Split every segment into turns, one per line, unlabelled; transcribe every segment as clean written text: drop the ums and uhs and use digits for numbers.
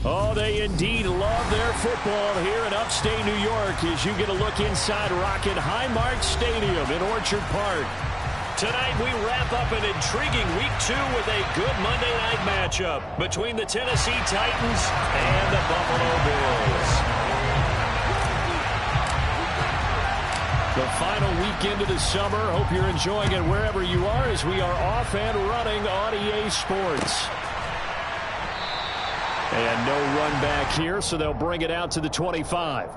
Oh, they indeed love their football here in upstate New York as you get a look inside Rocket Highmark Stadium in Orchard Park. Tonight we wrap up an intriguing Week 2 with a good Monday night matchup between the Tennessee Titans and the Buffalo Bills. The final weekend of the summer. Hope you're enjoying it wherever you are as we are off and running on EA Sports. And no run back here, so they'll bring it out to the 25.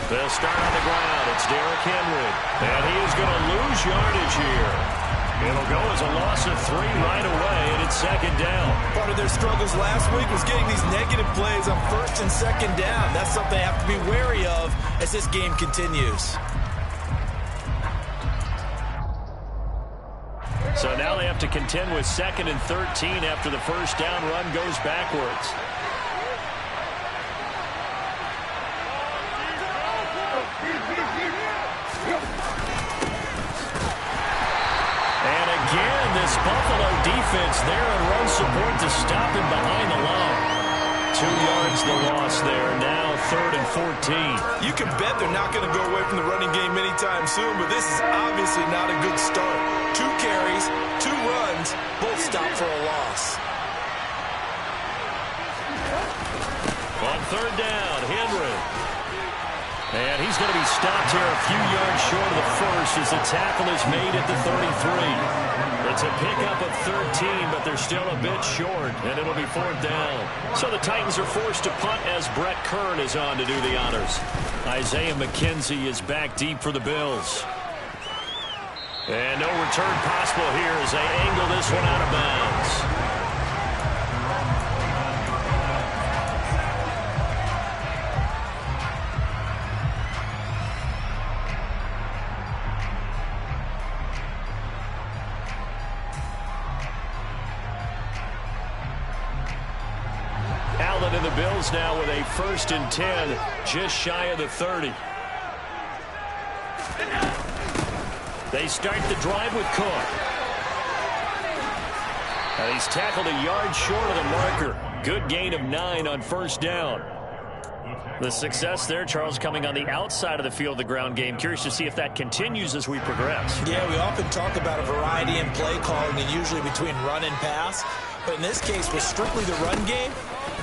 They'll start on the ground. It's Derrick Henry. And he is going to lose yardage here. It'll go as a loss of 3 right away, and it's second down.
Part of their struggles last week was getting these negative plays on first and second down. That's something they have to be wary of as this game continues.
So now they have to contend with 2nd and 13 after the first down run goes backwards. This Buffalo defense there in run support to stop him behind the line. 2 yards the loss there. Now 3rd and 14.
You can bet they're not going to go away from the running game anytime soon, but this is obviously not a good start. 2 carries, 2 runs, both stopped for a loss.
On 3rd down, Henry. And he's going to be stopped here a few yards short of the first as the tackle is made at the 33. It's a pickup of 13, but they're still a bit short, and it'll be 4th down. So the Titans are forced to punt as Brett Kern is on to do the honors. Isaiah McKenzie is back deep for the Bills. And no return possible here as they angle this one out of bounds. And the Bills now with a 1st and 10, just shy of the 30. They start the drive with Cook. And he's tackled a yard short of the marker. Good gain of 9 on 1st down. The success there, Charles, coming on the outside of the field, the ground game. Curious to see if that continues as we progress.
Yeah, we often talk about a variety in play calling and usually between run and pass. But in this case, with strictly the run game,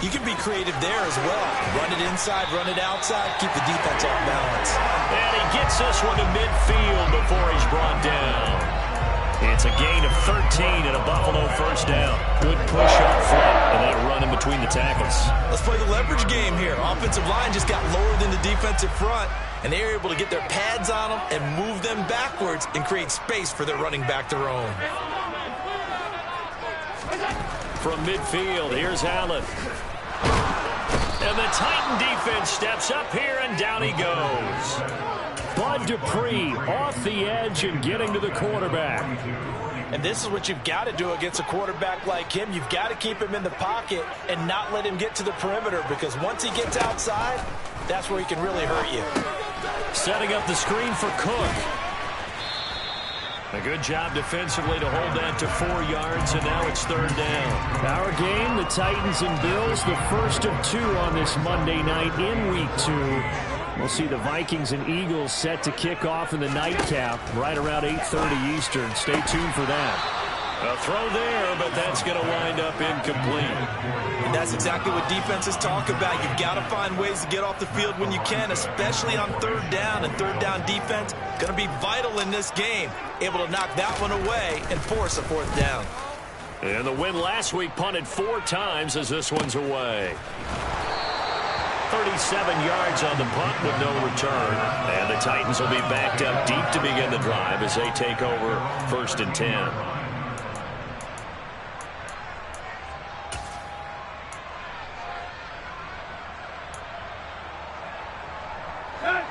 you can be creative there as well. Run it inside, run it outside, keep the defense off balance.
And he gets this one to midfield before he's brought down. It's a gain of 13 and a Buffalo 1st down. Good push up front and that run in between the tackles.
Let's play the leverage game here. Offensive line just got lower than the defensive front, and they were able to get their pads on them and move them backwards and create space for their running back to roam.
From midfield, here's Allen. And the Titan defense steps up here, and down he goes. Bud Dupree off the edge and getting to the quarterback.
And this is what you've got to do against a quarterback like him. You've got to keep him in the pocket and not let him get to the perimeter, because once he gets outside, that's where he can really hurt you.
Setting up the screen for Cook. A good job defensively to hold that to 4 yards, and now it's 3rd down. Our game, the Titans and Bills, the first of 2 on this Monday night in Week 2. We'll see the Vikings and Eagles set to kick off in the nightcap right around 8:30 Eastern. Stay tuned for that. A throw there, but that's going to wind up incomplete.
And that's exactly what defenses talk about. You've got to find ways to get off the field when you can, especially on 3rd down. And 3rd down defense going to be vital in this game. Able to knock that one away and force a 4th down.
And the win last week punted 4 times as this one's away. 37 yards on the punt with no return. And the Titans will be backed up deep to begin the drive as they take over 1st and 10.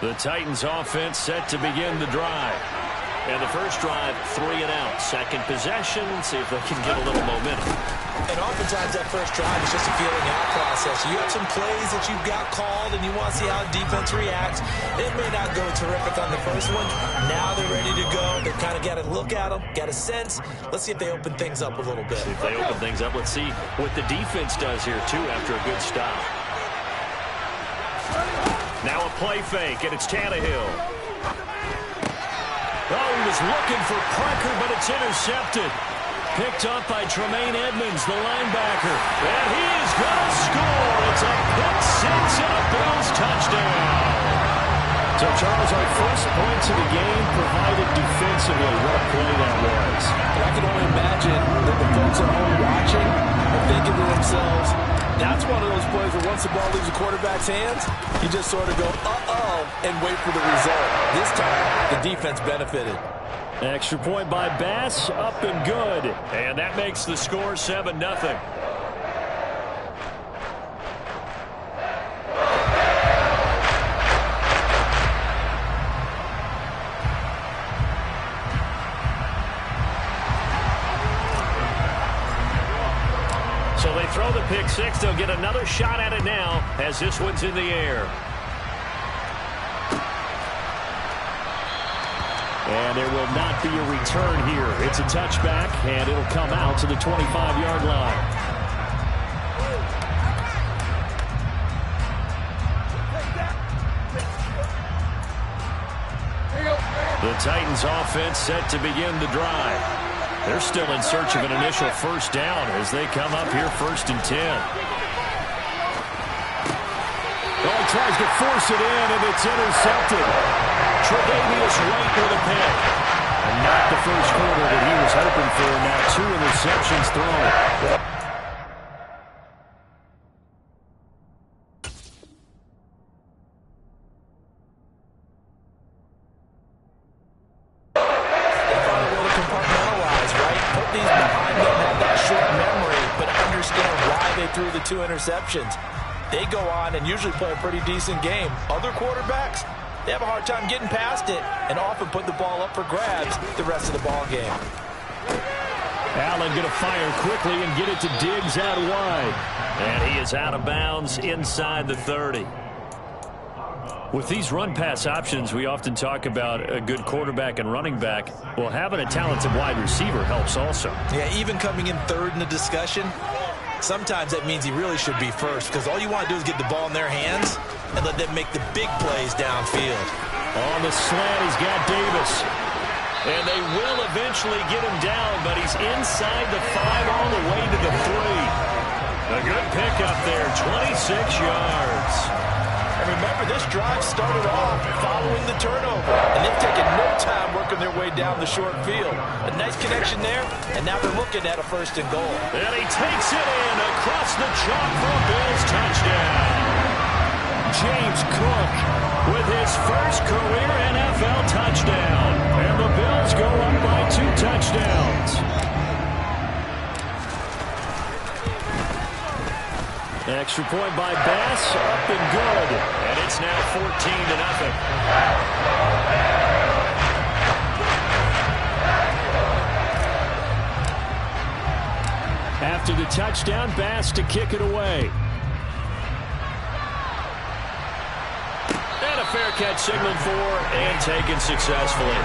The Titans offense set to begin the drive. And the first drive, 3 and out. Second possession, see if they can get a little momentum.
And oftentimes that first drive is just a feeling out process. You have some plays that you've got called and you want to see how the defense reacts. It may not go terrific on the first one. Now they're ready to go. They've kind of got to look at them, got a sense. Let's see if they open things up a little bit.
See if they open things up. Let's see what the defense does here, too, after a good stop. Now a play fake, and it's Tannehill. Oh, he was looking for Parker, but it's intercepted. Picked up by Tremaine Edmonds, the linebacker. And he is going to score. It's a pick six and a Bills touchdown. So, Charles, our first points of the game provided defensively. What a play that was.
I can only imagine that the folks at home watching are thinking to themselves, that's one of those plays where once the ball leaves the quarterback's hands, you just sort of go, uh-oh, and wait for the result. This time, the defense benefited.
Extra point by Bass, up and good. And that makes the score 7-0. So they throw the pick six. They'll get another shot at it now as this one's in the air. And there will not be a return here. It's a touchback, and it'll come out to the 25-yard line. The Titans offense set to begin the drive. They're still in search of an initial first down as they come up here 1st and 10. Oh, he tries to force it in, and it's intercepted. Tre'Davious White with a pick. And not the first quarter that he was hoping for. Now 2 interceptions thrown.
Through the 2 interceptions. They go on and usually play a pretty decent game. Other quarterbacks, they have a hard time getting past it and often put the ball up for grabs the rest of the ball game.
Allen going to fire quickly and get it to Diggs out wide. And he is out of bounds inside the 30. With these run-pass options, we often talk about a good quarterback and running back. Well, having a talented wide receiver helps also.
Yeah, even coming in third in the discussion, sometimes that means he really should be first because all you want to do is get the ball in their hands and let them make the big plays downfield.
On the slant, he's got Davis. And they will eventually get him down, but he's inside the 5 all the way to the 3. A good pickup there, 26 yards.
And remember, this drive started off following the turnover, and they've taken no time working their way down the short field. A nice connection there, and now they're looking at a 1st and goal.
And he takes it in across the chalk for a Bills touchdown. James Cook with his first career NFL touchdown. And the Bills go up by 2 touchdowns. Extra point by Bass, up and good. And it's now 14-0. After the touchdown, Bass to kick it away. And a fair catch signaled for and taken successfully.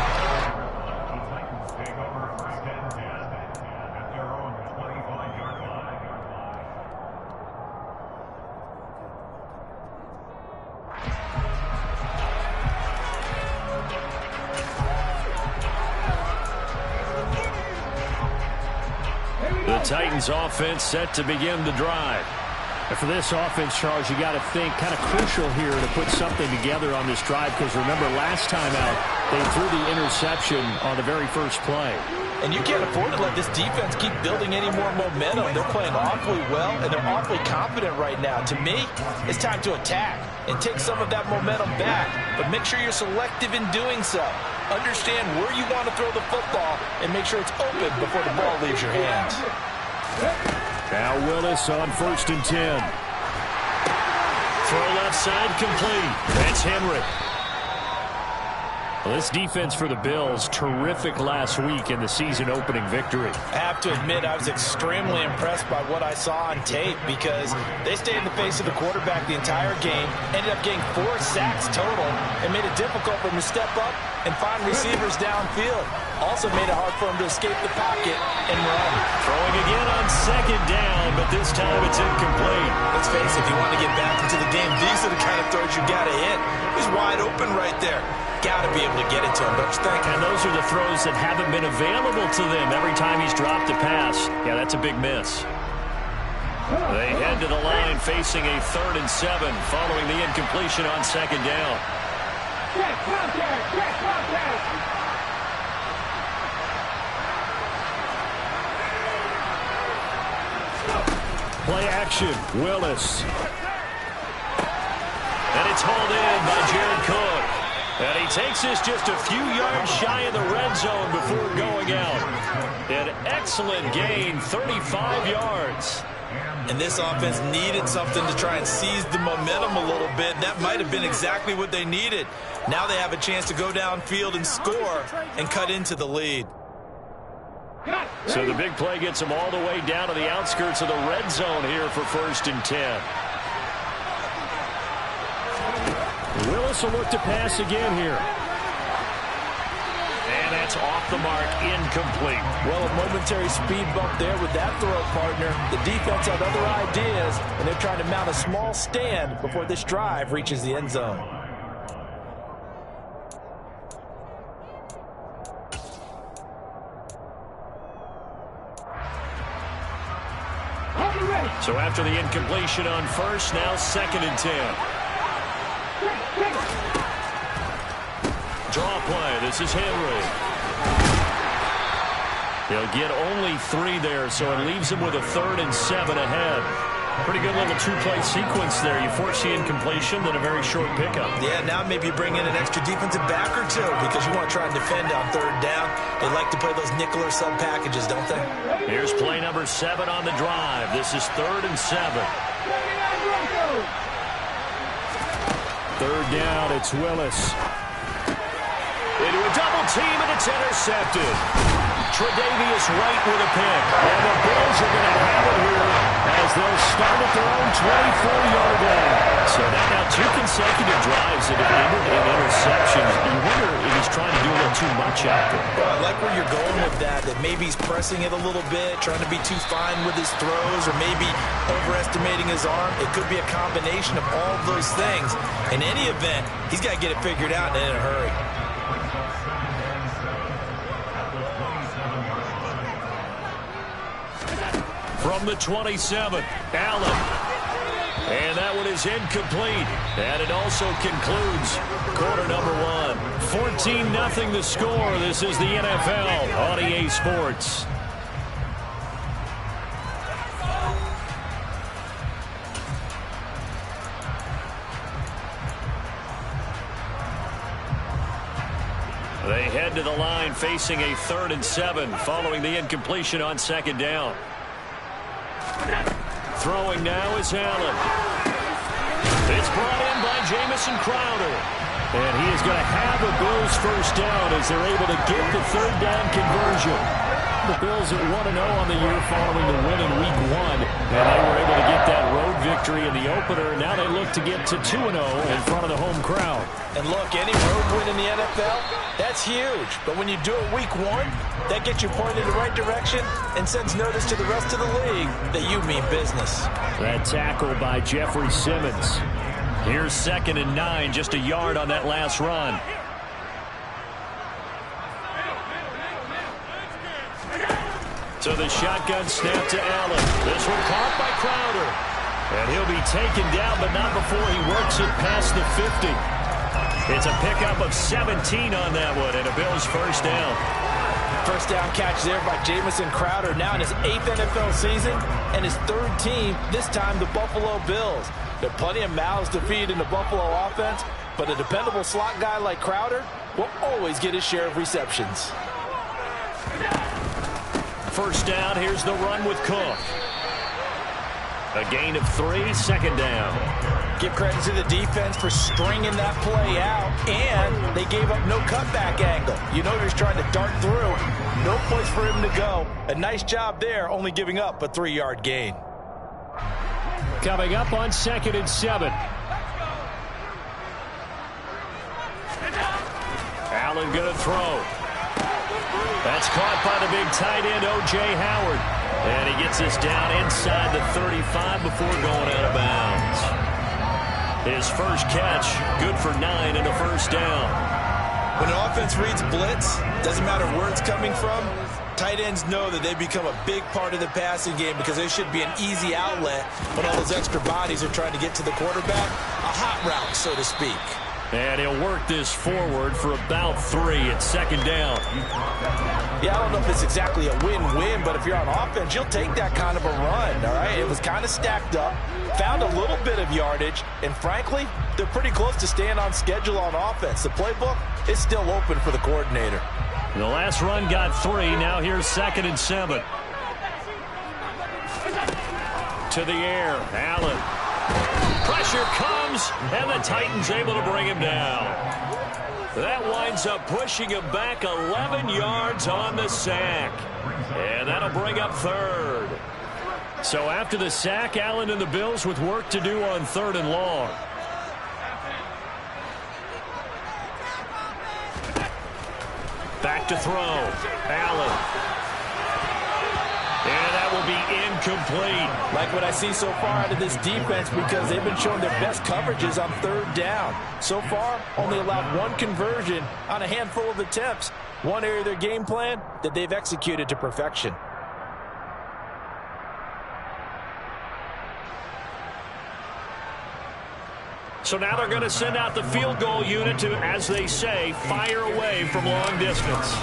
The Titans offense set to begin the drive. And for this offense, Charles, you got to think kind of crucial here to put something together on this drive because remember last time out they threw the interception on the very first play.
And you can't afford to let this defense keep building any more momentum. They're playing awfully well, and they're awfully confident right now. To me, it's time to attack and take some of that momentum back. But make sure you're selective in doing so. Understand where you want to throw the football and make sure it's open before the ball leaves your hands.
Now Willis on 1st and 10. Throw left side complete. That's Henry. Well, this defense for the Bills, terrific last week in the season-opening victory.
I have to admit, I was extremely impressed by what I saw on tape because they stayed in the face of the quarterback the entire game, ended up getting 4 sacks total, and made it difficult for him to step up and find receivers downfield. Also made it hard for him to escape the pocket and run.
Throwing again on second down, but this time it's incomplete.
Let's face it, if you want to get back into the game, these are the kind of throws you got to hit. He's wide open right there. Got to be able to get it to him, don't you think?
And those are the throws that haven't been available to them every time he's dropped a pass. Yeah, that's a big miss. They head to the line facing a 3rd and 7 following the incompletion on second down. Play action, Willis. And it's hauled in by Jared Cook. And he takes this just a few yards shy of the red zone before going out. An excellent gain, 35 yards.
And this offense needed something to try and seize the momentum a little bit. That might have been exactly what they needed. Now they have a chance to go downfield and score and cut into the lead.
So the big play gets them all the way down to the outskirts of the red zone here for 1st and 10. Willis will look to pass again here. And that's off the mark, incomplete.
Well, a momentary speed bump there with that throw, partner. The defense had other ideas, and they're trying to mount a small stand before this drive reaches the end zone.
So after the incompletion on 1st, now 2nd and 10. Draw play. This is Henry. He'll get only 3 there, so it leaves him with a 3rd and 7 ahead. Pretty good little 2-play sequence there. You force the incompletion, then a very short pickup.
Yeah, now maybe you bring in an extra defensive back or 2 because you want to try and defend on 3rd down. They like to play those nickel or sub packages, don't they?
Here's play number 7 on the drive. This is 3rd and 7. 3rd down, it's Willis. Into a double team, and it's intercepted. Tre'Davious White with a pick. And the Bills are going to have it here as they'll start at their own 24-yard line. So now 2 consecutive drives that have ended in interceptions. You wonder if he's trying to do a little too much out there.
Well, I like where you're going with that maybe he's pressing it a little bit, trying to be too fine with his throws, or maybe overestimating his arm. It could be a combination of all of those things. In any event, he's got to get it figured out and in a hurry.
From the 27, Allen. And that one is incomplete. And it also concludes quarter number 1. 14-0 the score. This is the NFL on EA Sports. They head to the line facing a 3rd and 7 following the incompletion on second down. Throwing now is Allen. It's brought in by Jamison Crowder. And he is going to have the Bills 1st down as they're able to get the 3rd down conversion. The Bills at 1-0 on the year following the win in Week 1. And they were able to get that road victory in the opener. Now they look to get to 2-0 in front of the home crowd.
And look, any road win in the NFL, that's huge. But when you do it Week 1, that gets you pointed in the right direction and sends notice to the rest of the league that you mean business.
That tackle by Jeffrey Simmons. Here's 2nd and 9, just a yard on that last run. So the shotgun snap to Allen. This one caught by Crowder. And he'll be taken down, but not before he works it past the 50. It's a pickup of 17 on that one, and a Bills 1st down.
1st down catch there by Jamison Crowder, now in his 8th NFL season, and his 3rd team, this time the Buffalo Bills. There are plenty of mouths to feed in the Buffalo offense, but a dependable slot guy like Crowder will always get his share of receptions.
1st down, here's the run with Cook. A gain of 3, second down.
Give credit to the defense for stringing that play out, and they gave up no cutback angle. You know he's trying to dart through. No place for him to go. A nice job there, only giving up a 3-yard gain.
Coming up on 2nd and 7. Allen going to throw. That's caught by the big tight end, O.J. Howard. And he gets this down inside the 35 before going out of bounds. His first catch, good for 9 and a first down.
When an offense reads blitz, doesn't matter where it's coming from, tight ends know that they become a big part of the passing game because they should be an easy outlet when all those extra bodies are trying to get to the quarterback. A hot route, so to speak.
And he'll work this forward for about 3 at 2nd down.
Yeah, I don't know if it's exactly a win-win, but if you're on offense, you'll take that kind of a run, all right? It was kind of stacked up, found a little bit of yardage, and frankly, they're pretty close to staying on schedule on offense. The playbook is still open for the coordinator.
The last run got 3. Now here's 2nd and 7. To the air, Allen. Pressure comes, and the Titans able to bring him down. That winds up pushing him back 11 yards on the sack. And that'll bring up 3rd. So after the sack, Allen and the Bills with work to do on 3rd and long. Back to throw. Allen. And that will be incomplete.
Like what I see so far out of this defense because they've been showing their best coverages on 3rd down. So far, only allowed 1 conversion on a handful of attempts. One area of their game plan that they've executed to perfection.
So now they're going to send out the field goal unit to, as they say, fire away from long distance.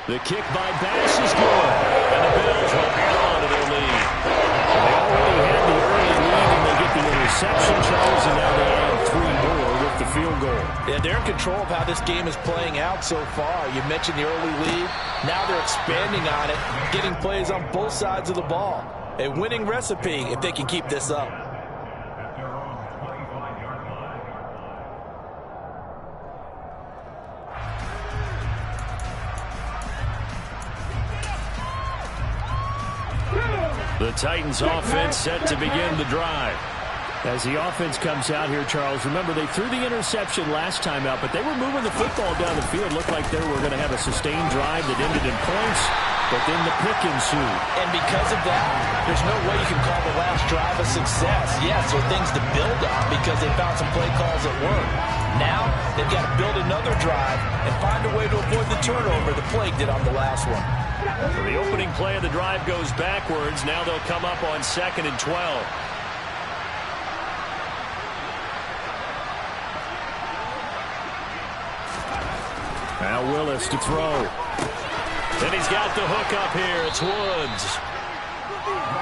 The kick by Bass is good. And the Bills will add on to their lead. They already had the early lead, and they get the interception, Charles, and now they add 3 more with the field goal.
Yeah, they're in control of how this game is playing out so far. You mentioned the early lead. Now they're expanding on it, getting plays on both sides of the ball. A winning recipe if they can keep this up.
The Titans offense set to begin the drive. As the offense comes out here, Charles, remember they threw the interception last time out, but they were moving the football down the field. Looked like they were going to have a sustained drive that ended in points, but then the pick ensued.
And because of that, there's no way you can call the last drive a success. Yes, there are things to build on because they found some play calls that work. Now, they've got to build another drive and find a way to avoid the turnover the plague did on the last one.
So the opening play of the drive goes backwards. Now they'll come up on 2nd and 12. Now Willis to throw. And he's got the hook up here. It's Woods.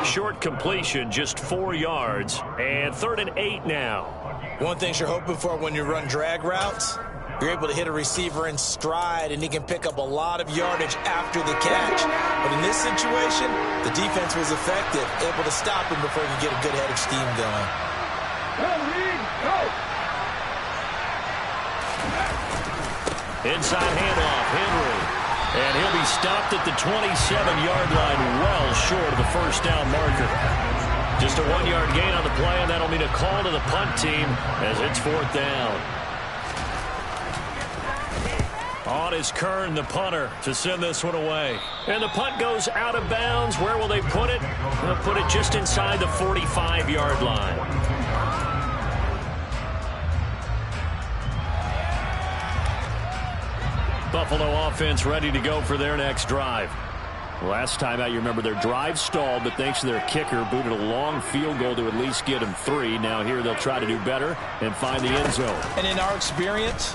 Short completion, just 4 yards. And 3rd and 8 now.
One thing you're hoping for when you run drag routes, you're able to hit a receiver in stride, and he can pick up a lot of yardage after the catch. But in this situation, the defense was effective, able to stop him before he could get a good head of steam going.
Inside handoff, Henry. And he'll be stopped at the 27-yard line, well short of the first down marker. Just a 1-yard gain on the play, and that'll mean a call to the punt team as it's 4th down. On is Kern, the punter, to send this one away. And the punt goes out of bounds. Where will they put it? They'll put it just inside the 45-yard line. Buffalo offense ready to go for their next drive. Last time out, you remember their drive stalled, but thanks to their kicker, booted a long field goal to at least get them 3. Now here they'll try to do better and find the end zone.
And in our experience,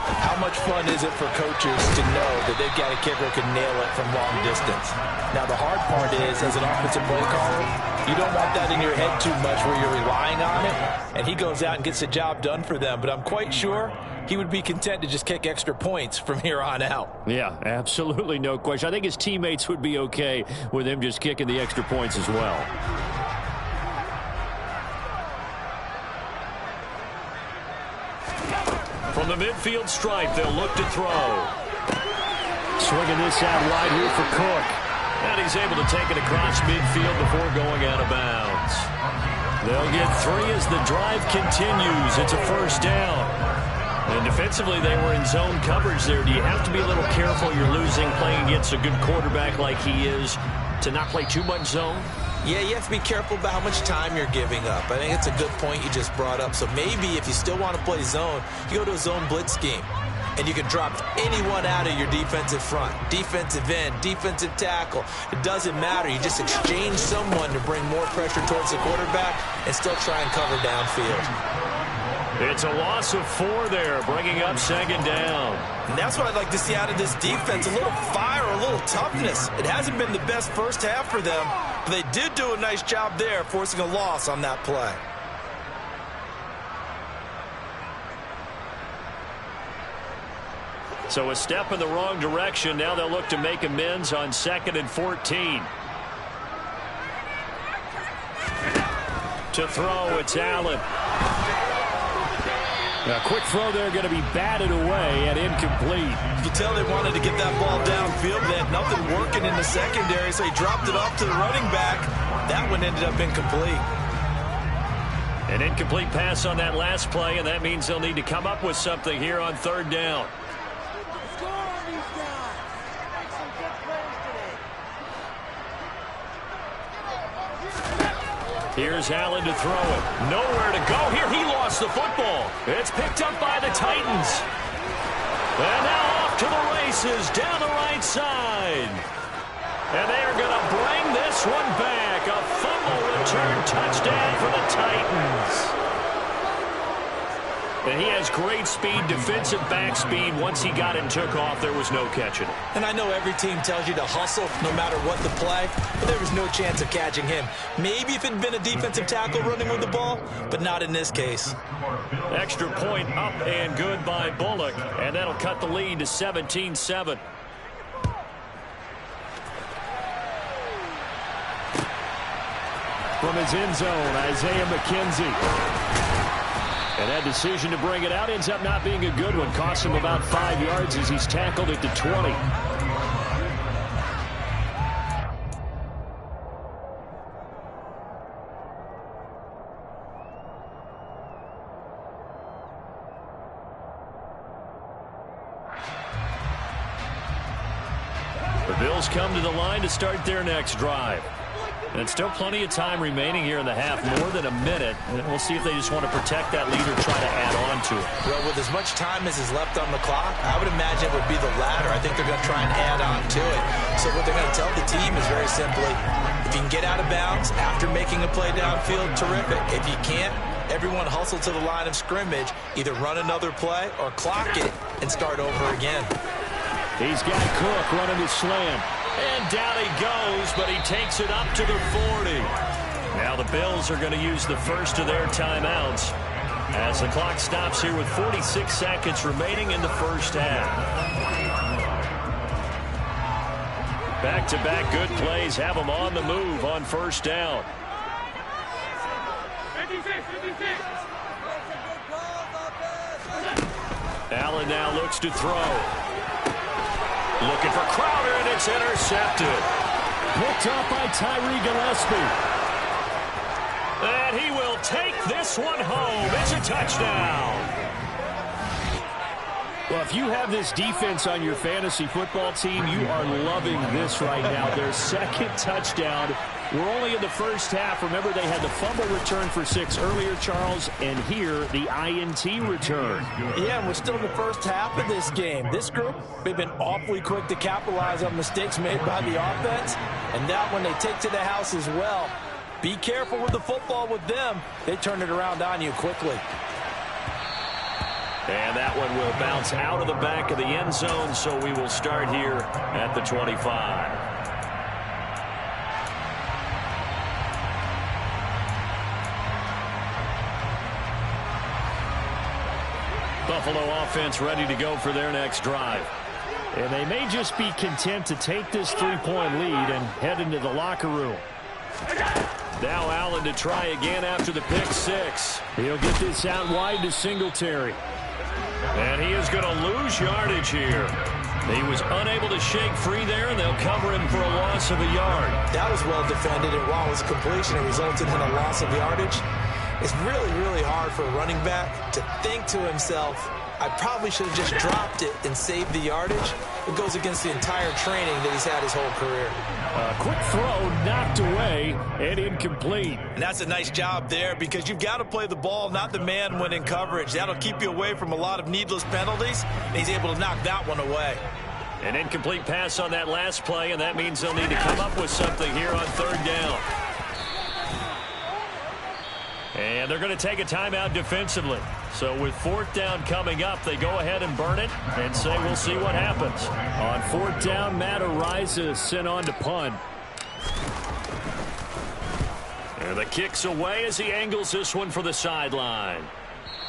How much fun is it for coaches to know that they've got a kicker who can nail it from long distance? Now, the hard part is, as an offensive play caller, you don't want that in your head too much where you're relying on it, and he goes out and gets the job done for them. But I'm quite sure he would be content to just kick extra points from here on out.
Yeah, absolutely no question. I think his teammates would be okay with him just kicking the extra points as well. From the midfield stripe, they'll look to throw. Swinging this out wide here for Cook. And he's able to take it across midfield before going out of bounds. They'll get 3 as the drive continues. It's a first down. And defensively, they were in zone coverage there. Do you have to be a little careful? You're losing playing against a good quarterback like he is to not play too much zone?
Yeah, you have to be careful about how much time you're giving up. I think it's a good point you just brought up. So maybe if you still want to play zone, you go to a zone blitz scheme. And you can drop anyone out of your defensive front. Defensive end, defensive tackle. It doesn't matter. You just exchange someone to bring more pressure towards the quarterback and still try and cover downfield.
It's a loss of 4 there, bringing up second down.
And that's what I'd like to see out of this defense, a little fire, a little toughness. It hasn't been the best first half for them, but they did do a nice job there, forcing a loss on that play.
So a step in the wrong direction. Now they'll look to make amends on 2nd and 14. To throw, it's Allen. A quick throw there, going to be batted away and incomplete.
You can tell they wanted to get that ball downfield. They had nothing working in the secondary, so he dropped it off to the running back. That one ended up incomplete.
An incomplete pass on that last play, and that means they'll need to come up with something here on 3rd down. Here's Allen to throw it. Nowhere to go here. He lost the football. It's picked up by the Titans. And now off to the races down the right side. And they are going to bring this one back. A fumble return touchdown for the Titans. And he has great speed, defensive back speed. Once he got it and took off, there was no catching it.
And I know every team tells you to hustle no matter what the play, but there was no chance of catching him. Maybe if it had been a defensive tackle running with the ball, but not in this case.
Extra point up and good by Bullock, and that'll cut the lead to 17-7. From his end zone, Isaiah McKenzie. And that decision to bring it out ends up not being a good one. Costs him about 5 yards as he's tackled at the 20. The Bills come to the line to start their next drive. And still plenty of time remaining here in the half, more than a minute. And we'll see if they just want to protect that lead or try to add on to it.
Well, with as much time as is left on the clock, I would imagine it would be the latter. I think they're going to try and add on to it. So what they're going to tell the team is very simply, if you can get out of bounds after making a play downfield, terrific. If you can't, everyone hustle to the line of scrimmage, either run another play or clock it and start over again.
He's got Cook running his slant. And down he goes, but he takes it up to the 40. Now the Bills are going to use the first of their timeouts as the clock stops here with 46 seconds remaining in the first half. Back-to-back good plays have them on the move on first down.
56.
Allen now looks to throw. Looking for Crowder, and it's intercepted. Picked up by Tyree Gillespie. And he will take this one home. It's a touchdown. Well, if you have this defense on your fantasy football team, you are loving this right now. Their second touchdown. We're only in the first half. Remember, they had the fumble return for 6 earlier, Charles, and here the INT return.
Yeah, and we're still in the first half of this game. This group, they've been awfully quick to capitalize on mistakes made by the offense, and that one they take to the house as well. Be careful with the football with them. They turn it around on you quickly.
And that one will bounce out of the back of the end zone, so we will start here at the 25. Buffalo offense ready to go for their next drive. And they may just be content to take this 3-point lead and head into the locker room. Now Allen to try again after the pick six. He'll get this out wide to Singletary. And he is going to lose yardage here. He was unable to shake free there, and they'll cover him for a loss of a yard.
That was well defended, and while it was a completion, it resulted in a loss of yardage. It's really, really hard for a running back to think to himself, I probably should have just dropped it and saved the yardage. It goes against the entire training that he's had his whole career.
Quick throw, knocked away, and incomplete.
And that's a nice job there because you've got to play the ball, not the man when in coverage. That'll keep you away from a lot of needless penalties, and he's able to knock that one away.
An incomplete pass on that last play, and that means they'll need to come up with something here on third down. And they're going to take a timeout defensively. So with fourth down coming up, they go ahead and burn it and say we'll see what happens. On fourth down, Matt Araiza is sent on to punt. And the kick's away as he angles this one for the sideline.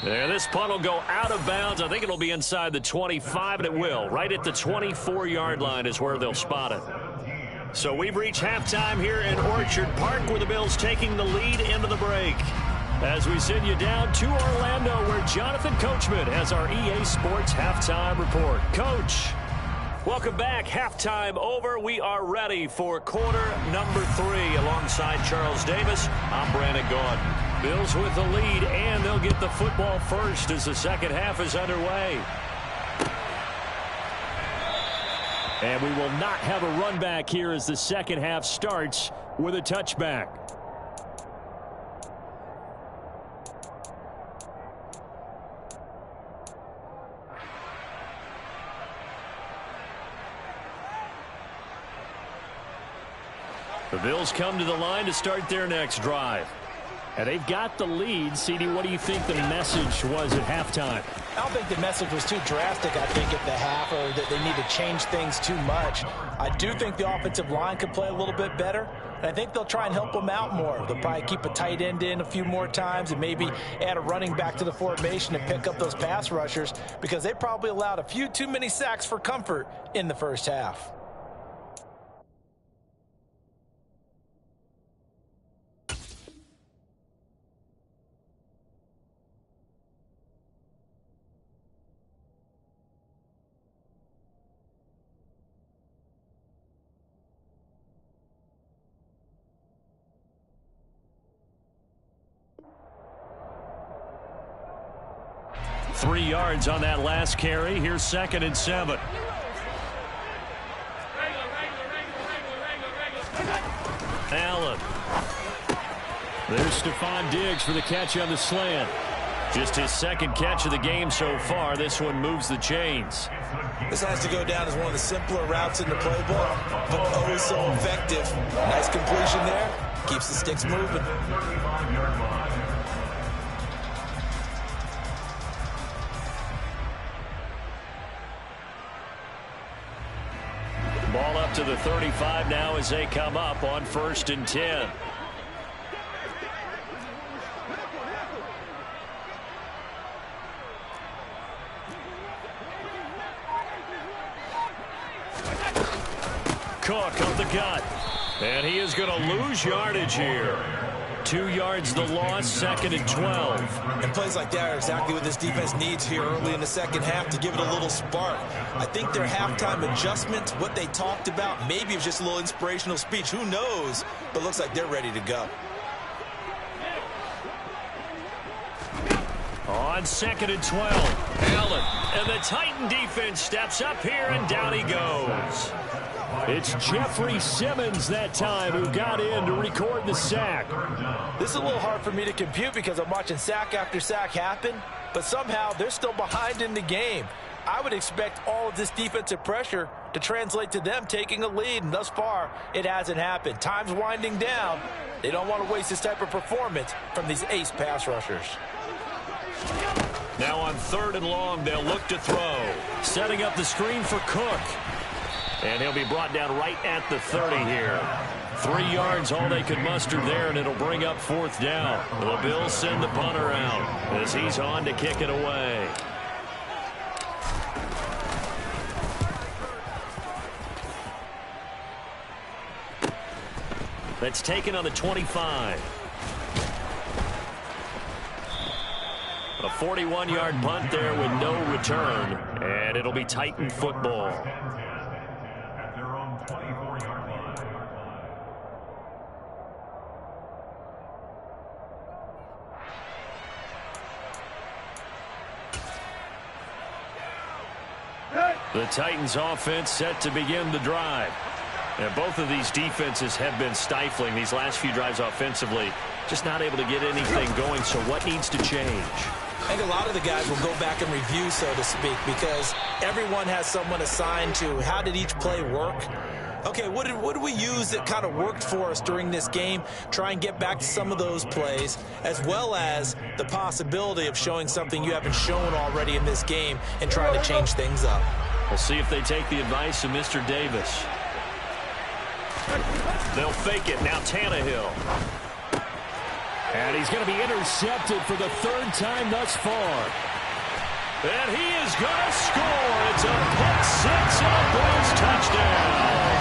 And this punt will go out of bounds. I think it'll be inside the 25, and it will. Right at the 24-yard line is where they'll spot it. So we've reached halftime here in Orchard Park, where the Bills taking the lead into the break. As we send you down to Orlando, where Jonathan Coachman has our EA Sports Halftime Report. Coach, welcome back. Halftime over. We are ready for quarter number 3. Alongside Charles Davis, I'm Brandon Gaudin. Bills with the lead, and they'll get the football first as the second half is underway. And we will not have a run back here as the second half starts with a touchback. The Bills come to the line to start their next drive. And they've got the lead. CD, what do you think the message was at halftime?
I don't think the message was too drastic, I think, at the half, or that they need to change things too much. I do think the offensive line could play a little bit better, and I think they'll try and help them out more. They'll probably keep a tight end in a few more times and maybe add a running back to the formation and pick up those pass rushers because they probably allowed a few too many sacks for comfort in the first half.
Three yards on that last carry. Here's 2nd and 7. Allen. There's Stephon Diggs for the catch on the slant. Just his second catch of the game so far. This one moves the chains.
This has to go down as one of the simpler routes in the playbook, but always so effective. Nice completion there. Keeps the sticks moving.
Ball up to the 35 now as they come up on 1st and 10. Cook of the gut. And he is going to lose yardage here. 2 yards the loss, 2nd and 12.
And plays like that are exactly what this defense needs here early in the second half to give it a little spark. I think their halftime adjustment, what they talked about, maybe it was just a little inspirational speech. Who knows? But looks like they're ready to go.
On 2nd and 12, Allen. And the Titan defense steps up here, and down he goes. It's Jeffrey Simmons that time who got in to record the sack.
This is a little hard for me to compute because I'm watching sack after sack happen, but somehow they're still behind in the game. I would expect all of this defensive pressure to translate to them taking a lead, and thus far, it hasn't happened. Time's winding down. They don't want to waste this type of performance from these ace pass rushers.
Now on 3rd and long, they'll look to throw. Setting up the screen for Cook. And he'll be brought down right at the 30 here. 3 yards, all they could muster there, and it'll bring up 4th down. The Bills send the punter out as he's on to kick it away. That's taken on the 25. A 41-yard punt there with no return, and it'll be Titan football. The Titans offense set to begin the drive. And both of these defenses have been stifling these last few drives offensively. Just not able to get anything going, so what needs to change?
I think a lot of the guys will go back and review, so to speak, because everyone has someone assigned to how did each play work. Okay, what did we use that kind of worked for us during this game? Try and get back to some of those plays, as well as the possibility of showing something you haven't shown already in this game and trying to change things up.
We'll see if they take the advice of Mr. Davis. They'll fake it. Now Tannehill. And he's going to be intercepted for the 3rd time thus far. And he is going to score. It's a pick 6 and a Bills touchdown.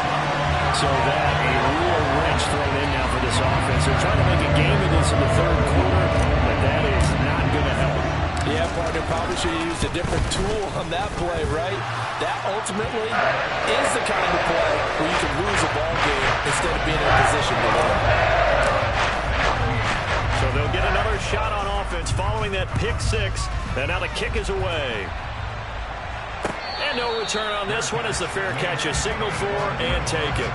So that a real wrench thrown in now for this offense. They're trying to make a game of this in the 3rd quarter, but that is not going to help.
Yeah, partner, probably should have used a different tool on that play, right? That ultimately is the kind of play where you can lose a ball game instead of being in a position to win.
So they'll get another shot on offense following that pick 6. And now the kick is away. And no return on this one as the fair catch is signaled for and taken.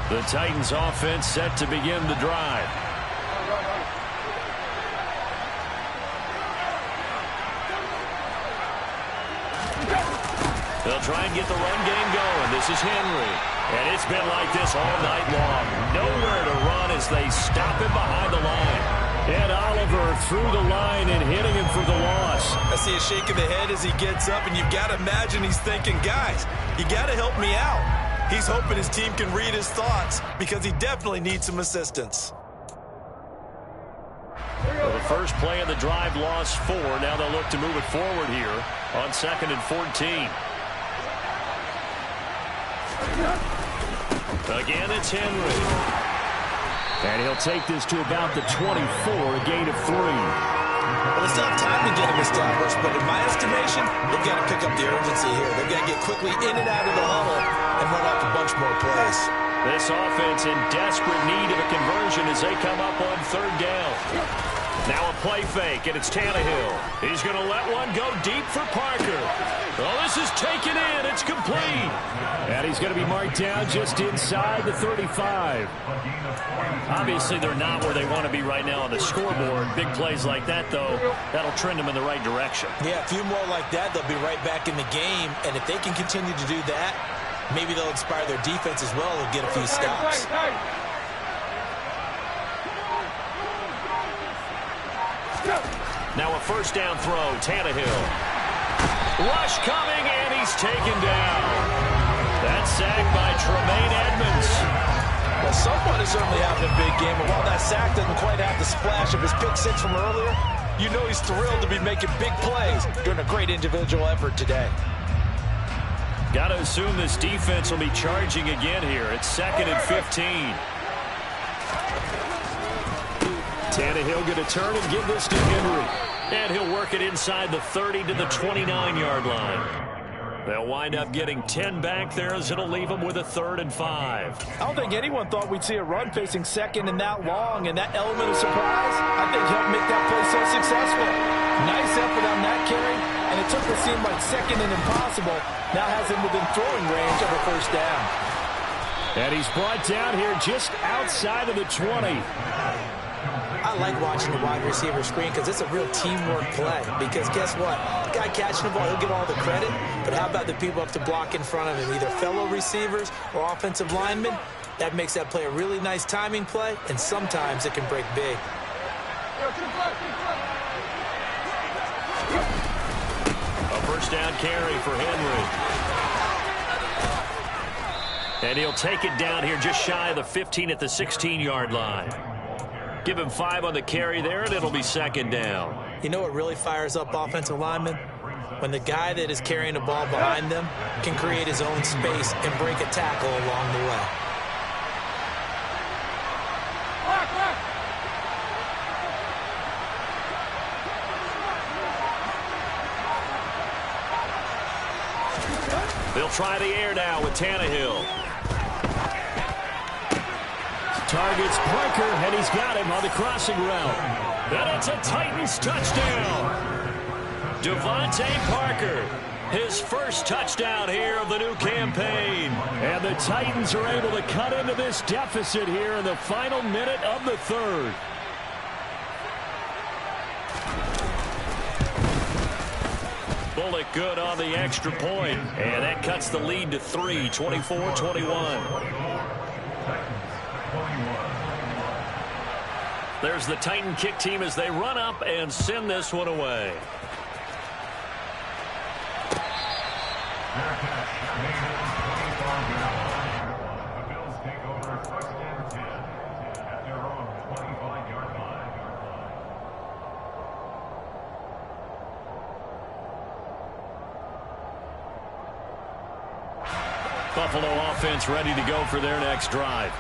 The Titans offense set to begin the drive. They'll try and get the run game going. This is Henry. And it's been like this all night long. Nowhere to run as they stop him behind the line. And Oliver through the line and hitting him for the loss.
I see a shake of the head as he gets up, and you've got to imagine he's thinking, guys, you got to help me out. He's hoping his team can read his thoughts because he definitely needs some assistance.
Well, the first play of the drive lost 4. Now they'll look to move it forward here on 2nd and 14. Again, it's Henry. And he'll take this to about the 24, a gain of 3.
Well, it's not time to get him established, but in my estimation, they've got to pick up the urgency here. They've got to get quickly in and out of the huddle and run off a bunch more plays.
This offense in desperate need of a conversion as they come up on 3rd down. Now a play fake, and it's Tannehill. He's going to let one go deep for Parker. Well, this is taken in. It's complete. And he's going to be marked down just inside the 35. Obviously, they're not where they want to be right now on the scoreboard. Big plays like that, though, that'll trend them in the right direction.
Yeah, a few more like that, they'll be right back in the game. And if they can continue to do that, maybe they'll inspire their defense as well and get a few stops.
Now a 1st down throw, Tannehill. Rush coming, and he's taken down. That's sacked by Tremaine Edmonds.
Well, someone is certainly having a big game, and while that sack doesn't quite have the splash of his pick 6 from earlier, you know he's thrilled to be making big plays during a great individual effort today.
Got to assume this defense will be charging again here. It's 2nd and 15. Tannehill going to turn and give this to Henry. And he'll work it inside the 30 to the 29-yard line. They'll wind up getting 10 back there as it'll leave them with a 3rd and 5.
I don't think anyone thought we'd see a run facing 2nd and that long, and that element of surprise, I think, helped make that play so successful. Nice effort on that carry, and it took what seemed like 2nd and impossible, now has him within throwing range of a 1st down.
And he's brought down here just outside of the 20.
I like watching the wide receiver screen because it's a real teamwork play. Because guess what? The guy catching the ball, he'll get all the credit. But how about the people up to block in front of him, either fellow receivers or offensive linemen? That makes that play a really nice timing play, and sometimes it can break big.
A first down carry for Henry. And he'll take it down here just shy of the 15 at the 16-yard line. Give him 5 on the carry there, and it'll be second down.
You know what really fires up offensive linemen? When the guy that is carrying the ball behind them can create his own space and break a tackle along the way.
They'll try the air now with Tannehill. Targets Parker, and he's got him on the crossing route. And it's a Titans touchdown. Devontae Parker, his first touchdown here of the new campaign. And the Titans are able to cut into this deficit here in the final minute of the third. Bullock good on the extra point. And that cuts the lead to 3, 24-21. There's the Titan kick team as they run up and send this one away.
The Bills take over first and 10 at their own 25-yard line.
Buffalo offense ready to go for their next drive.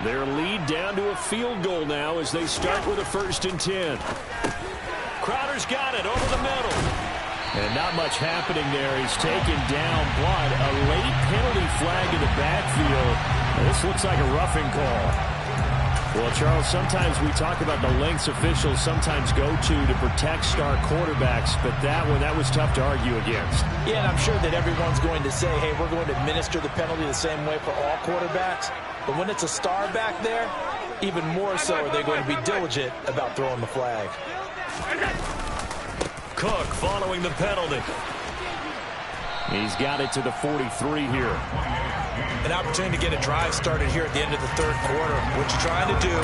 Their lead down to a field goal now as they start with a 1st and 10. Crowder's got it over the middle. And not much happening there. He's taken down, but a late penalty flag in the backfield. This looks like a roughing call. Well, Charles, sometimes we talk about the lengths officials sometimes go to protect star quarterbacks, but that was tough to argue against.
Yeah, and I'm sure that everyone's going to say, hey, we're going to administer the penalty the same way for all quarterbacks. But when it's a star back there, even more so are they going to be diligent about throwing the flag.
Cook following the penalty. He's got it to the 43 here.
An opportunity to get a drive started here at the end of the third quarter. What you're trying to do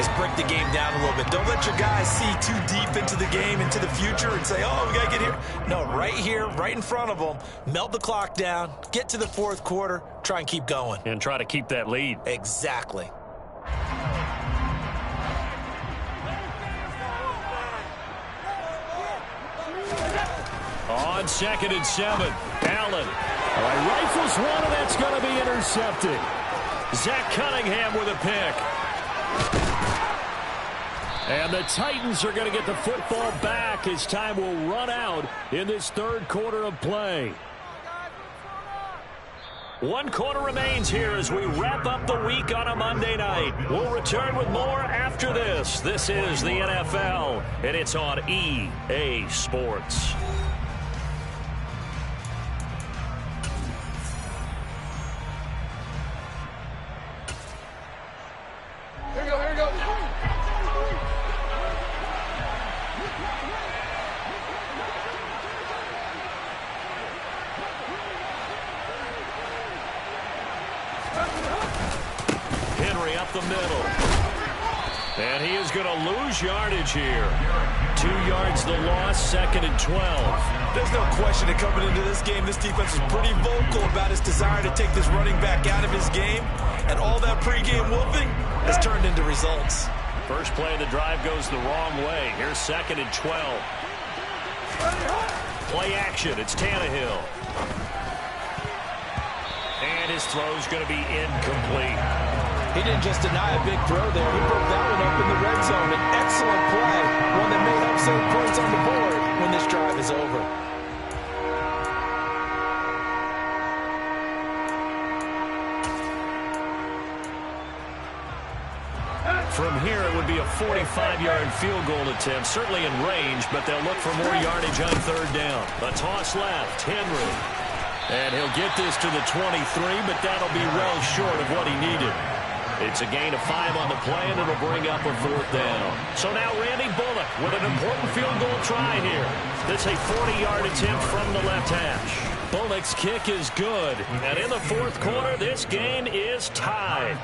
is break the game down a little bit. Don't let your guys see too deep into the game, into the future, and say, oh, we got to get here. No, right here, right in front of them, melt the clock down, get to the fourth quarter, try and keep going.
And try to keep that lead.
Exactly.
On 2nd and 7, Allen. Rifles one, and that's going to be intercepted. Zach Cunningham with a pick. And the Titans are going to get the football back as time will run out in this third quarter of play. 1 quarter remains here as we wrap up the week on a Monday night. We'll return with more after this. This is the NFL, and it's on EA Sports.
Here we go.
Henry up the middle. And he is going to lose yardage here. 2 yards the loss, 2nd and 12.
There's no question that coming into this game, this defense was pretty vocal about its desire to take this running back out of his game. And all that pregame whooping has turned into results.
First play of the drive goes the wrong way. Here's 2nd and 12. Play action. It's Tannehill. And his throw's going to be incomplete.
He didn't just deny a big throw there. He broke that one up in the red zone. An excellent play. One that may help save points on the board when this drive is over.
From here, it would be a 45-yard field goal attempt, certainly in range, but they'll look for more yardage on 3rd down. A toss left, Henry. And he'll get this to the 23, but that'll be well short of what he needed. It's a gain of 5 on the play, and it'll bring up a 4th down. So now Randy Bullock with an important field goal try here. This is a 40-yard attempt from the left hash. Bullock's kick is good. And in the 4th quarter, this game is tied.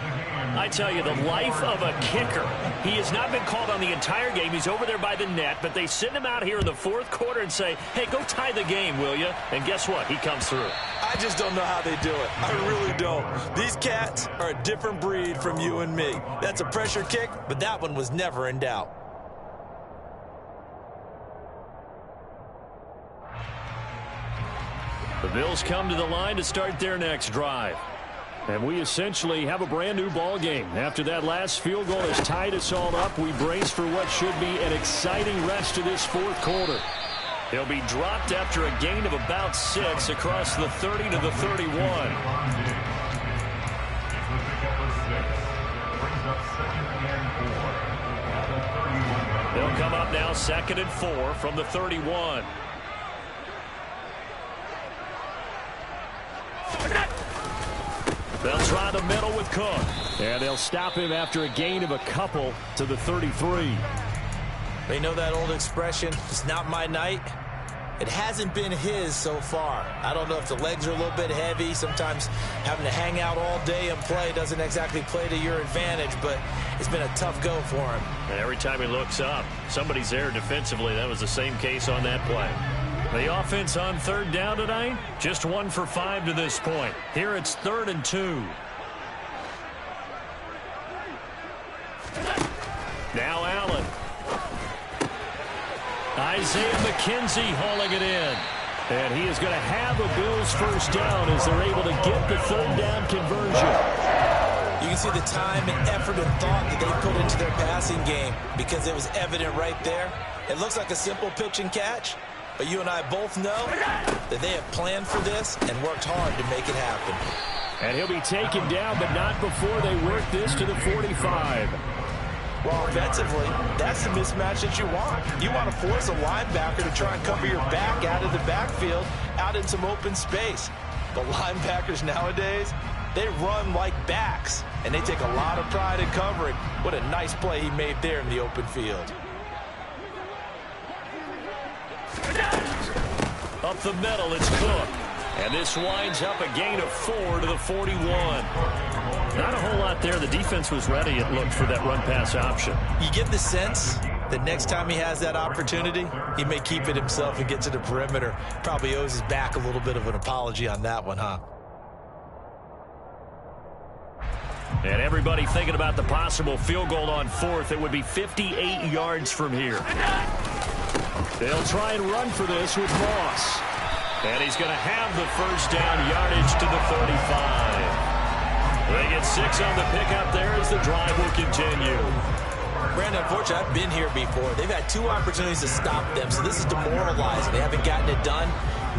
I tell you, the life of a kicker. He has not been called on the entire game. He's over there by the net, but they send him out here in the 4th quarter and say, hey, go tie the game, will you? And guess what? He comes through.
I just don't know how they do it. I really don't. These cats are a different breed from you and me. That's a pressure kick, but that one was never in doubt.
The Bills come to the line to start their next drive. And we essentially have a brand new ball game. After that last field goal has tied us all up, we brace for what should be an exciting rest of this 4th quarter. He'll be dropped after a gain of about 6 across the 30 to the 31. They'll come up now 2nd and 4 from the 31. They'll try the middle with Cook. And they'll stop him after a gain of a couple to the 33.
They know that old expression, it's not my night. It hasn't been his so far. I don't know if the legs are a little bit heavy. Sometimes having to hang out all day and play doesn't exactly play to your advantage, but it's been a tough go for him.
And every time he looks up, somebody's there defensively. That was the same case on that play. The offense on 3rd down tonight, just 1 for 5 to this point. Here it's 3rd and 2. Now Allen. Isaiah McKenzie hauling it in. And he is going to have a Bills 1st down as they're able to get the 3rd down conversion.
You can see the time and effort and thought that they put into their passing game because it was evident right there. It looks like a simple pitch and catch, but you and I both know that they have planned for this and worked hard to make it happen.
And he'll be taken down, but not before they work this to the 45.
Well, offensively, that's the mismatch that you want. You want to force a linebacker to try and cover your back out of the backfield, out in some open space. But linebackers nowadays, they run like backs, and they take a lot of pride in covering. What a nice play he made there in the open field.
Up the middle, it's Cook. And this winds up a gain of 4 to the 41. Not a whole lot there. The defense was ready, it looked, for that run-pass option.
You get the sense that next time he has that opportunity, he may keep it himself and get to the perimeter. Probably owes his back a little bit of an apology on that one, huh?
And everybody thinking about the possible field goal on 4th. It would be 58 yards from here. They'll try and run for this with Moss. And he's going to have the 1st down, yardage to the 35. They get 6 on the pickup there as the drive will continue.
Brandon, unfortunately, I've been here before. They've had 2 opportunities to stop them, so this is demoralizing. They haven't gotten it done.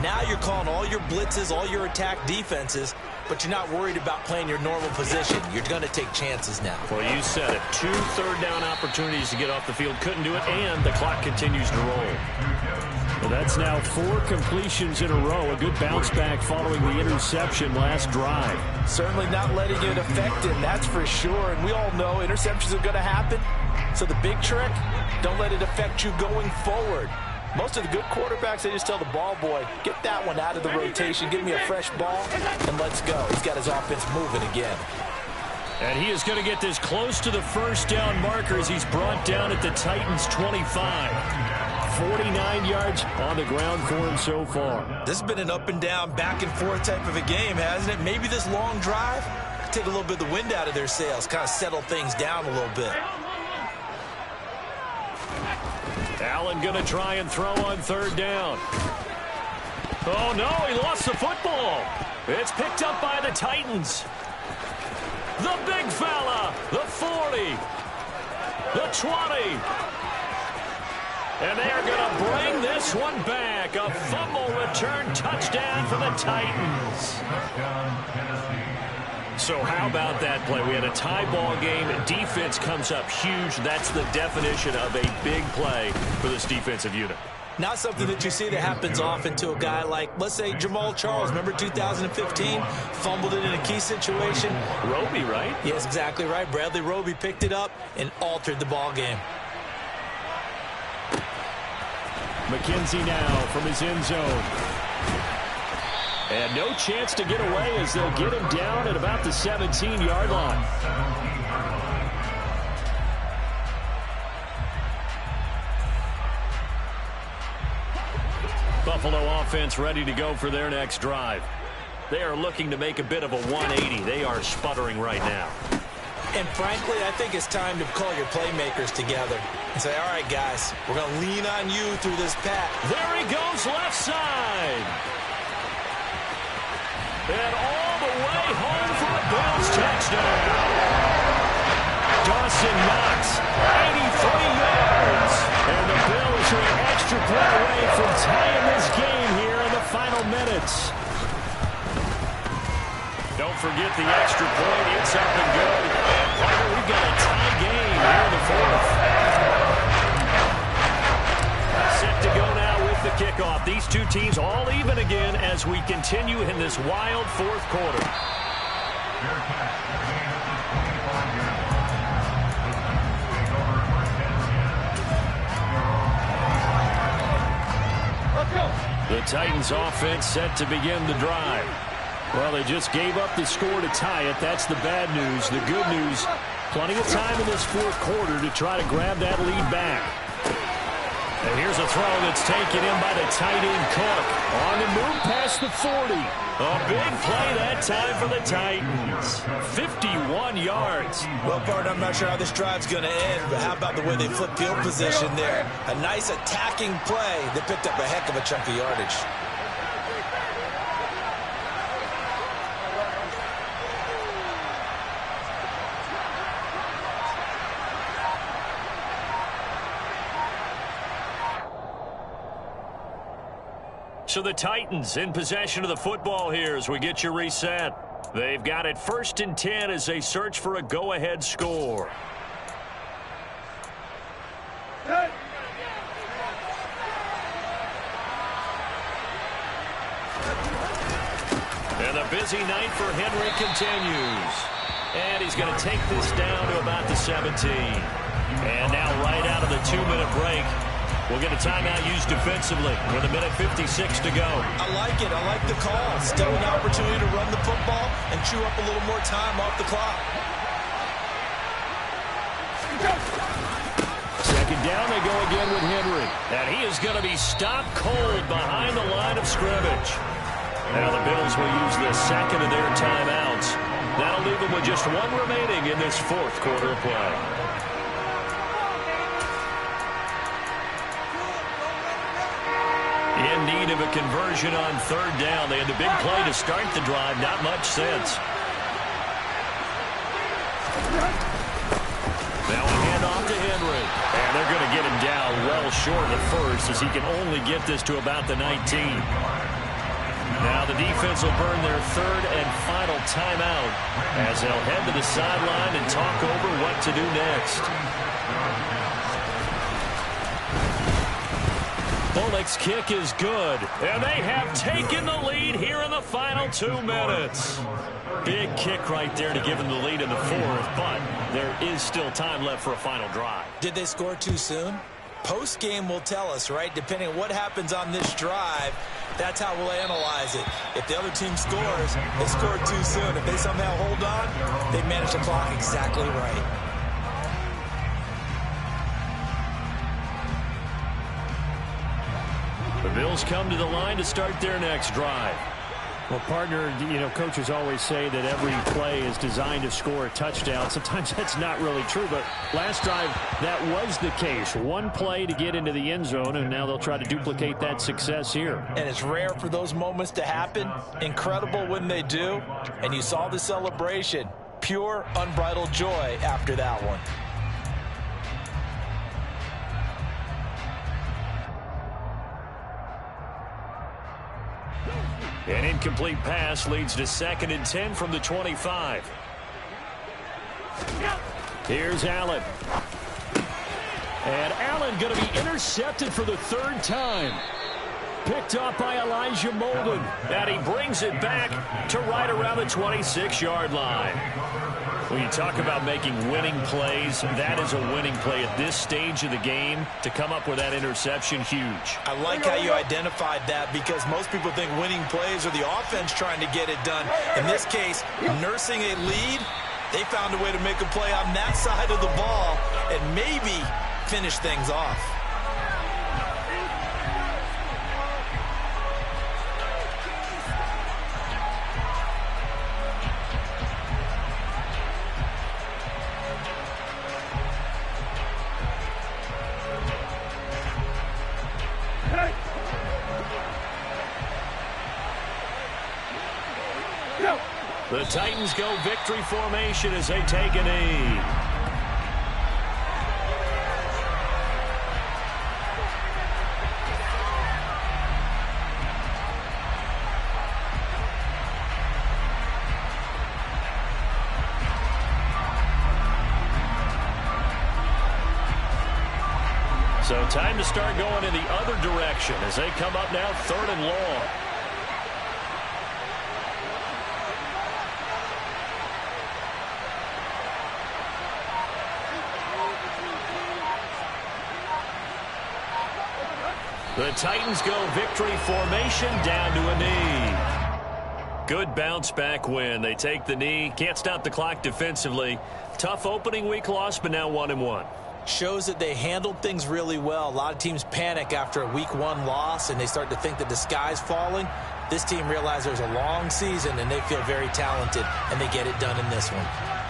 Now you're calling all your blitzes, all your attack defenses, but you're not worried about playing your normal position. You're going to take chances now.
Well, you said it. 2 third-down opportunities to get off the field. Couldn't do it, and the clock continues to roll. Well, that's now 4 completions in a row. A good bounce back following the interception last drive.
Certainly not letting it affect him, that's for sure. And we all know interceptions are going to happen. So the big trick, don't let it affect you going forward. Most of the good quarterbacks, they just tell the ball boy, get that one out of the rotation, give me a fresh ball, and let's go. He's got his offense moving again.
And he is going to get this close to the 1st down marker as he's brought down at the Titans' 25. 49 yards on the ground for him so far.
This has been an up and down, back and forth type of a game, hasn't it? Maybe this long drive take a little bit of the wind out of their sails, kind of settle things down a little bit.
Allen going to try and throw on 3rd down. Oh, no, he lost the football. It's picked up by the Titans. The big fella, the 40, the 20. And they're going to bring this one back. A fumble return touchdown for the Titans. So how about that play? We had a tie ball game. Defense comes up huge. That's the definition of a big play for this defensive unit.
Not something that you see that happens often to a guy like, let's say, Jamal Charles. Remember 2015? Fumbled it in a key situation.
Roby, right?
Yes, exactly right. Bradley Roby picked it up and altered the ball game.
McKenzie now from his end zone. And no chance to get away as they'll get him down at about the 17-yard line. Buffalo offense ready to go for their next drive. They are looking to make a bit of a 180. They are sputtering right now.
And frankly, I think it's time to call your playmakers together and say, all right, guys, we're going to lean on you through this pack.
There he goes, left side. And all the way home for a Bills touchdown. Dawson Knox, 83 yards. And the Bills are an extra point away from tying this game here in the final minutes. Don't forget the extra point. It's up and good. We've got a tie game here in the fourth. Set to go now with the kickoff. These two teams all even again as we continue in this wild fourth quarter. The Titans offense set to begin the drive. Well, they just gave up the score to tie it. That's the bad news. The good news, plenty of time in this fourth quarter to try to grab that lead back. And here's a throw that's taken in by the tight end Cook. On the move past the 40. A big play that time for the Titans. 51 yards.
Well, partner, I'm not sure how this drive's going to end, but how about the way they flip field position there? A nice attacking play that picked up a heck of a chunk of yardage.
So the Titans in possession of the football here as we get you reset. They've got it 1st and 10 as they search for a go-ahead score. And the busy night for Henry continues. And he's going to take this down to about the 17. And now right out of the 2-minute break, we'll get a timeout used defensively with 1:56 to go.
I like it. I like the call. Still an opportunity to run the football and chew up a little more time off the clock.
Second down, they go again with Henry. And he is going to be stopped cold behind the line of scrimmage. Now the Bills will use the second of their timeouts. That'll leave them with just one remaining in this fourth quarter of play. In need of a conversion on 3rd down. They had the big play to start the drive. Not much sense. Now a handoff to Henry. And they're going to get him down well short of the first as he can only get this to about the 19. Now the defense will burn their 3rd and final timeout as they'll head to the sideline and talk over what to do next. Bullock's kick is good, and they have taken the lead here in the final 2 minutes. Big kick right there to give them the lead in the fourth, but there is still time left for a final drive.
Did they score too soon? Post-game will tell us, right? Depending on what happens on this drive, that's how we'll analyze it. If the other team scores, they scored too soon. If they somehow hold on, they manage the clock exactly right.
The Bills come to the line to start their next drive.
Well, partner, you know, coaches always say that every play is designed to score a touchdown. Sometimes that's not really true, but last drive, that was the case. One play to get into the end zone, and now they'll try to duplicate that success here.
And it's rare for those moments to happen. Incredible when they do. And you saw the celebration. Pure, unbridled joy after that one.
An incomplete pass leads to 2nd and 10 from the 25. Here's Allen. And Allen going to be intercepted for the third time. Picked off by Elijah Molden. And he brings it back to right around the 26-yard line. When you talk about making winning plays, that is a winning play at this stage of the game. To come up with that interception, huge.
I like how you identified that, because most people think winning plays are the offense trying to get it done. In this case, nursing a lead, they found a way to make a play on that side of the ball and maybe finish things off.
The Titans go victory formation as they take a knee. So time to start going in the other direction as they come up now 3rd and long. The Titans go victory formation down to a knee. Good bounce back win. They take the knee. Can't stop the clock defensively. Tough opening week loss, but now 1-1.
Shows that they handled things really well. A lot of teams panic after a week 1 loss, and they start to think that the sky's falling. This team realizes there's a long season, and they feel very talented, and they get it done in this one.